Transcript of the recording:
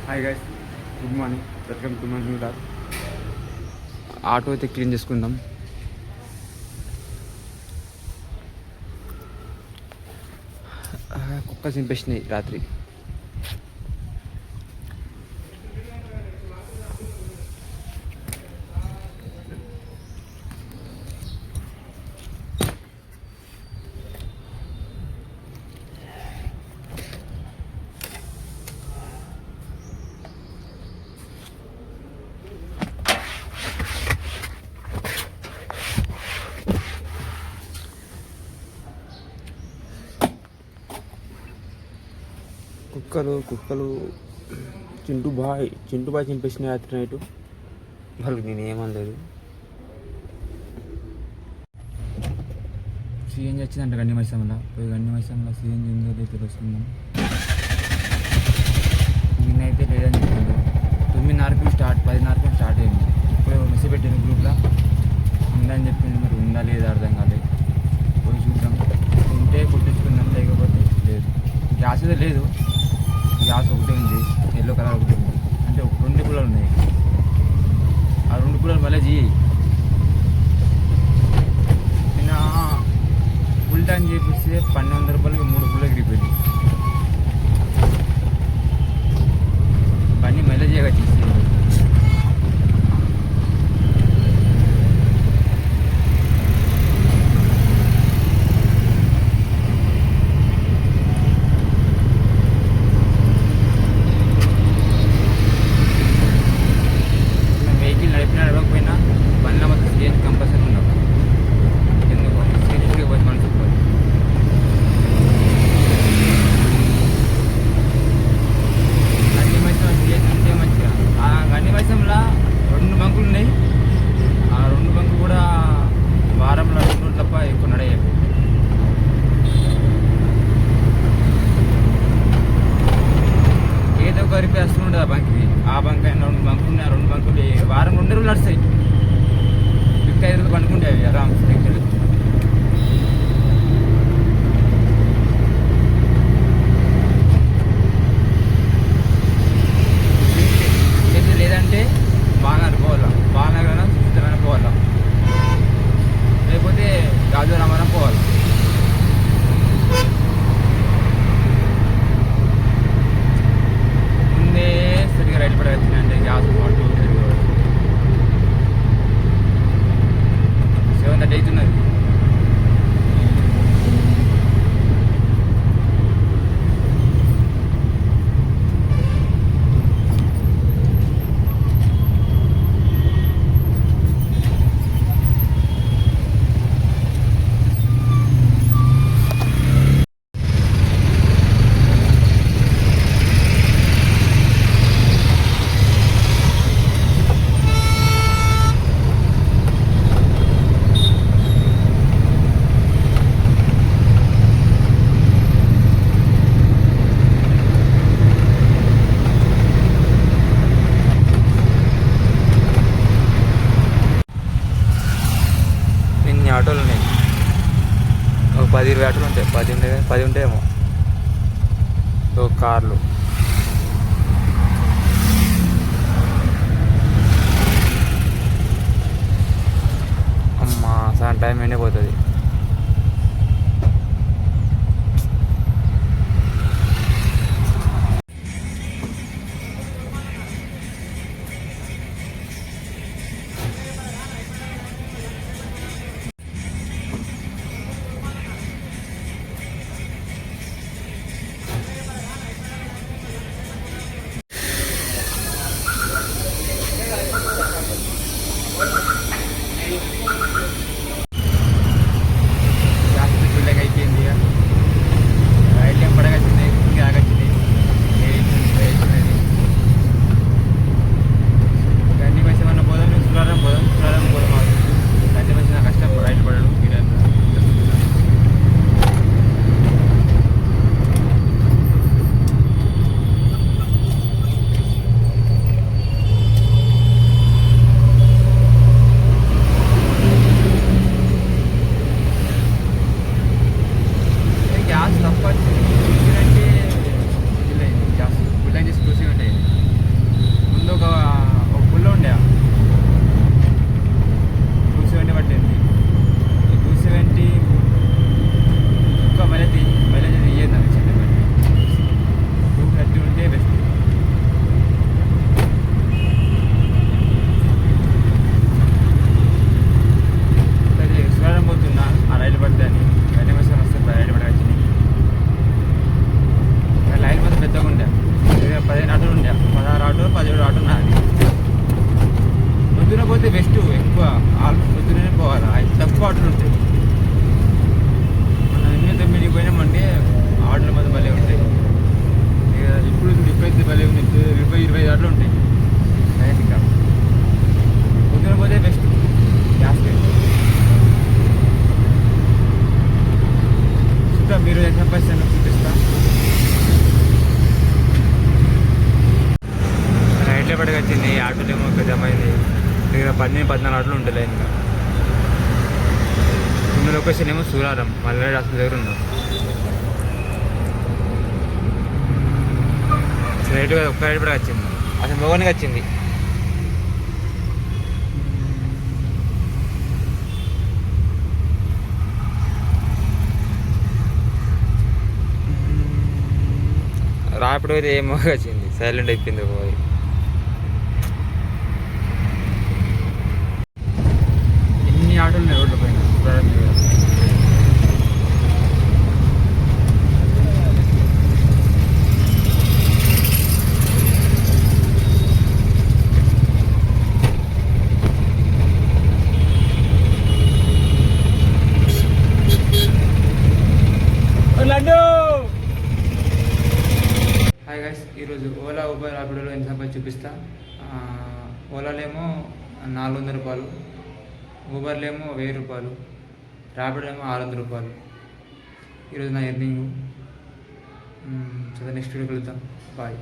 Hi guys, good morning, welcome to my new vlog. Auto అయితే clean చేసుకుందాం. కుక్క చింపేసినాయి రాత్రి. కుక్కలు చింటూ బాయ్ చింపేసిన రాత్రి నైటు. వాళ్ళకి నేను ఏమనలేదు. సిఎన్జి వచ్చిందంట గండి మైసంలో. పోయి గండి మైసంలో సిఎన్జి ఉందో లేదో తెలుసుకుందాం. నిన్నైతే లేదని చెప్పింది. 9:30 స్టార్ట్, 10:30 స్టార్ట్ అయింది. ఇప్పుడు మెసేజ్ పెట్టాను గ్రూప్లో, ఉందని చెప్పింది. మరి ఉందా లేదా అర్థం కాలేదు. పోయి చూద్దాం. ఉంటే కొట్టించుకుందాం, లేకపోతే లేదు. గ్యాస్ అయితే లేదు, గ్యాస్ ఒకటే ఉంది, ఎల్లో కలర్ ఒకటి ఉంది. అంటే 2 కూలర్లు ఉన్నాయి. ఆ 2 కూలర్లు మళ్ళీ చేయి. నిన్న ఫుల్ ట్యాంక్ చేపిస్తే 1200 రూపాయలకి 3 కూలర్ ఎగిరిపోయింది. బండి మళ్ళీ చేయవచ్చు. రిపేస్తుంది ఆ బంక్కి. ఆ బంక్ అయినా 2 బంకులు ఉన్నాయి. 2 బంకులు వారం 2 రోజులు నడుస్తాయి. 5 రోజులు పండుకుంటే అవి ఆరామ్ సైకిల్. లేదంటే బాగా పోవాలా, బాగా సుస్థిరమైన పోవాలా, లేకపోతే గాజు రామారం పోవాలి. సరిగ్గా రైట్ పడి వచ్చినాయంటే గ్యాస్ 7:30 అవుతున్నది. ఆటోలు ఉన్నాయి, ఒక 10-20 ఆటోలు ఉంటాయి. 10 ఉంటాయేమో. కార్లు. అమ్మా చాలా టైం ఎండిపోతుంది. 17 ఆటో నాది. పొద్దున పోతే బెస్ట్, ఎక్కువ ఆల్మోస్ట్ పొద్దునే పోవాలి, తక్కువ ఆటోలు ఉంటాయి. మనం 8-9కి పోయినామంటే ఆటోల మీద భలే ఉంటాయి. ఇప్పుడైతే భలే ఉన్నాయి, 20-25 ఆటలు ఉంటాయి. ఇంకా పొద్దున పోతే బెస్ట్ గ్యాస్ చూద్దాం. మీరు ఎంత సంపాదిస్తానో చూపిస్తా. రైట్లో పడికి వచ్చింది, ఆటోలు ఏమో జమైంది. దగ్గర 14 ఆటోలు ఉంటాయి ఇంకా. ఉన్న లొకేషన్ ఏమో సూరారం, మళ్ళీ హాస్పిటల్ దగ్గర ఉన్నాం. రైట్ ఒక్క రైట్ పడికి వచ్చింది, అసలు మొగనికి వచ్చింది. రాపిడి అయితే ఏమో వచ్చింది, సైలెంట్ అయిపోయింది. పోయి ఎన్ని ఆటోలు ఉన్నాయి రోడ్ల పైన. హాయ్ గైస్, ఈరోజు ఓలా ఊబర్ రాపిడోలో ఎంత సంపాదించి చూపిస్తా. ఓలాలేమో 400 రూపాయలు, ఊబర్లేమో 1000 రూపాయలు, రాపిడో ఏమో 600 రూపాయలు. ఈరోజు నా ఎర్నింగ్. నెక్స్ట్ వీడియో వెళ్తాం. బాయ్.